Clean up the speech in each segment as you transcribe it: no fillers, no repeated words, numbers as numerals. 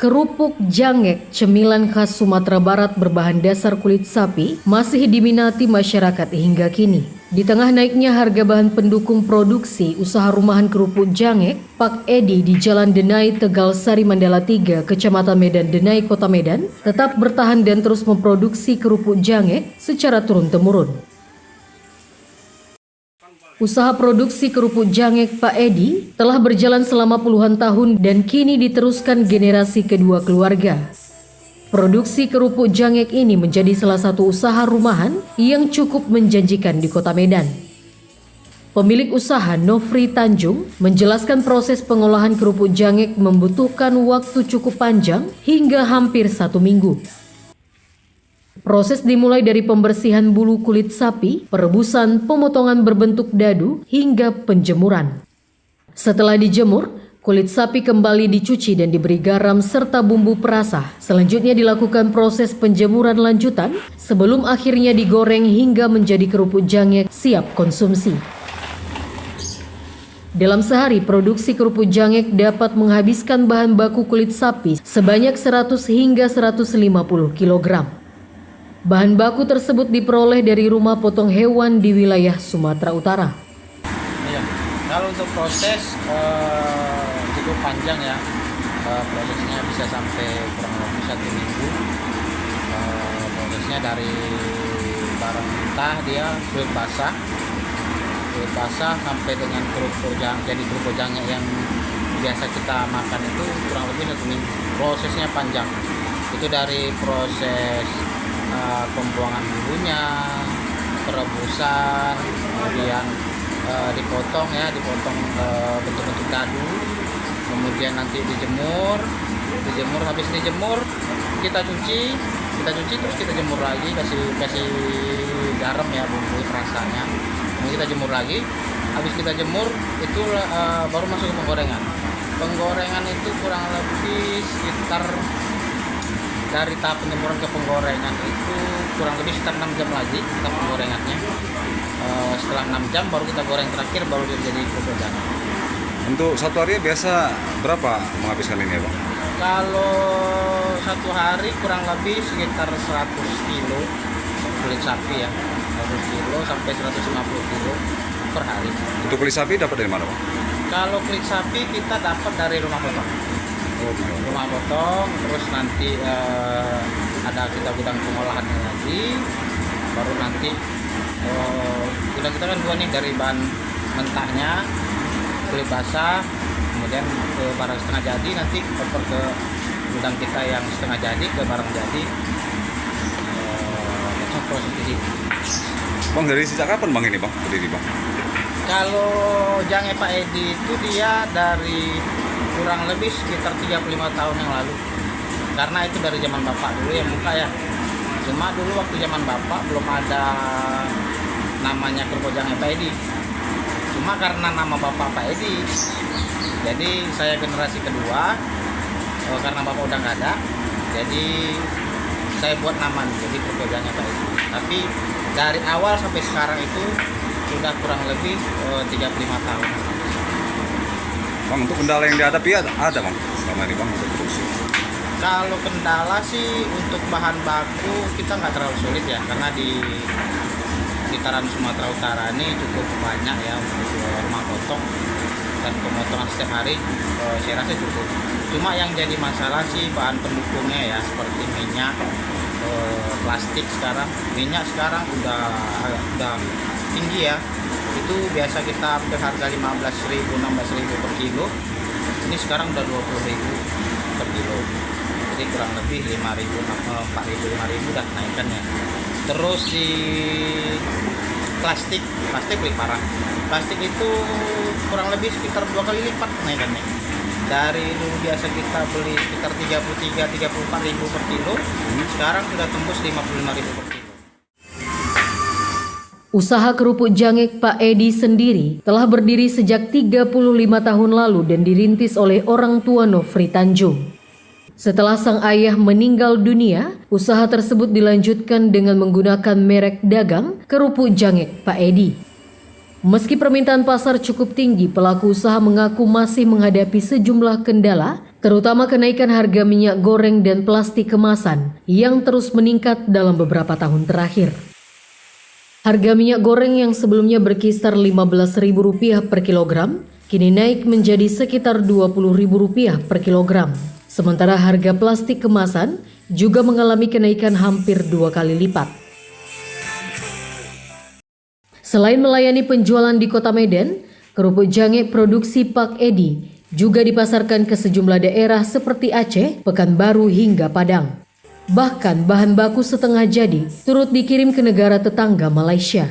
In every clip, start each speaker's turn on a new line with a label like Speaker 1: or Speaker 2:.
Speaker 1: Kerupuk jangek, cemilan khas Sumatera Barat berbahan dasar kulit sapi, masih diminati masyarakat hingga kini. Di tengah naiknya harga bahan pendukung produksi, usaha rumahan kerupuk jangek, Pak Edi di Jalan Denai, Tegal Sari Mandala 3, Kecamatan Medan Denai, Kota Medan, tetap bertahan dan terus memproduksi kerupuk jangek secara turun-temurun. Usaha produksi kerupuk jangek Pak Edi telah berjalan selama puluhan tahun dan kini diteruskan generasi kedua keluarga. Produksi kerupuk jangek ini menjadi salah satu usaha rumahan yang cukup menjanjikan di Kota Medan. Pemilik usaha Nofri Tanjung menjelaskan proses pengolahan kerupuk jangek membutuhkan waktu cukup panjang hingga hampir 1 minggu. Proses dimulai dari pembersihan bulu kulit sapi, perebusan, pemotongan berbentuk dadu, hingga penjemuran. Setelah dijemur, kulit sapi kembali dicuci dan diberi garam serta bumbu perasa. Selanjutnya dilakukan proses penjemuran lanjutan sebelum akhirnya digoreng hingga menjadi kerupuk jangek siap konsumsi. Dalam sehari, produksi kerupuk jangek dapat menghabiskan bahan baku kulit sapi sebanyak 100 hingga 150 kg. Bahan baku tersebut diperoleh dari rumah potong hewan di wilayah Sumatera Utara.
Speaker 2: Iya, kalau untuk proses cukup panjang ya, prosesnya bisa sampai kurang lebih 1 minggu. Prosesnya dari barang mentah dia kulit basah sampai dengan kerupuk jangek, jadi kerupuk jangek yang biasa kita makan itu kurang lebih 1 minggu. Prosesnya panjang, itu dari proses pembuangan bulunya, perebusan, kemudian dipotong bentuk-bentuk dadu, kemudian nanti dijemur, habis dijemur kita cuci terus kita jemur lagi, kasih garam ya, bumbu rasanya, kemudian kita jemur lagi, habis kita jemur itu baru masuk ke penggorengan itu kurang lebih sekitar dari tahap penjemuran ke penggorengan itu kurang lebih sekitar 6 jam lagi kita penggorengannya. Setelah 6 jam baru kita goreng terakhir, baru dia jadi kerupuk jangek.
Speaker 3: Untuk satu hari biasa berapa menghabiskan ini ya Bang?
Speaker 2: Kalau satu hari kurang lebih sekitar 100 kilo kulit sapi ya, 100 kilo sampai 150 kilo per hari.
Speaker 3: Untuk kulit sapi dapat dari mana Bang?
Speaker 2: Kalau kulit sapi kita dapat dari rumah potong. Rumah potong, terus nanti ada kita gudang pengolahannya lagi, baru nanti gudang kita kan dua nih, dari bahan mentahnya kulit basah, kemudian ke barang setengah jadi, nanti oper ke gudang kita yang setengah jadi ke barang jadi. Proses di sini.
Speaker 3: Bang, dari sejak kapan Bang ini Bang berdiri Bang?
Speaker 2: Kalau jangek Pak Edi itu dia dari kurang lebih sekitar 35 tahun yang lalu, karena itu dari zaman bapak dulu yang buka ya. Cuma dulu waktu zaman bapak belum ada namanya kerupuk jangek Pak Edi, cuma karena nama bapak Pak Edi, jadi saya generasi kedua, karena bapak udah nggak ada, jadi saya buat nama jadi kerupuk jangek Pak Edi. Tapi dari awal sampai sekarang itu sudah kurang lebih 35 tahun.
Speaker 3: Bang, untuk kendala yang dihadapi ada Bang selama ini Bang untuk produksi?
Speaker 2: Kalau kendala sih untuk bahan baku kita nggak terlalu sulit ya, karena di sekitaran Sumatera Utara ini cukup banyak ya untuk rumah potong dan pemotongan setiap hari, saya rasa cukup. Cuma yang jadi masalah sih bahan pendukungnya ya, seperti minyak, plastik sekarang. Minyak sekarang udah tinggi ya. Itu biasa kita hampir harga 15.000, 16.000 per kilo. Ini sekarang udah 20.000 per kilo. Jadi kurang lebih 5.000, 4.000, 5.000 udah naikannya. Terus di plastik lebih parah. Plastik itu kurang lebih sekitar 2 kali lipat kenaikannya. Dari dulu biasa kita beli sekitar 34.000 per kilo, sekarang sudah tembus 55.000 per kilo.
Speaker 1: Usaha kerupuk jangek Pak Edi sendiri telah berdiri sejak 35 tahun lalu dan dirintis oleh orang tua Nofri Tanjung. Setelah sang ayah meninggal dunia, usaha tersebut dilanjutkan dengan menggunakan merek dagang kerupuk jangek Pak Edi. Meski permintaan pasar cukup tinggi, pelaku usaha mengaku masih menghadapi sejumlah kendala terutama kenaikan harga minyak goreng dan plastik kemasan yang terus meningkat dalam beberapa tahun terakhir. Harga minyak goreng yang sebelumnya berkisar Rp15.000 per kilogram, kini naik menjadi sekitar Rp20.000 per kilogram. Sementara harga plastik kemasan juga mengalami kenaikan hampir 2 kali lipat. Selain melayani penjualan di Kota Medan, kerupuk jangek produksi Pak Edi juga dipasarkan ke sejumlah daerah seperti Aceh, Pekanbaru hingga Padang. Bahkan bahan baku setengah jadi turut dikirim ke negara tetangga Malaysia.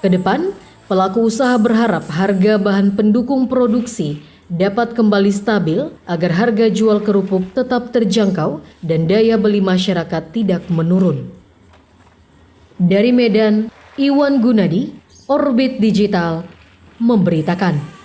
Speaker 1: Kedepan, pelaku usaha berharap harga bahan pendukung produksi dapat kembali stabil agar harga jual kerupuk tetap terjangkau dan daya beli masyarakat tidak menurun. Dari Medan, Iwan Gunadi, Orbit Digital, memberitakan.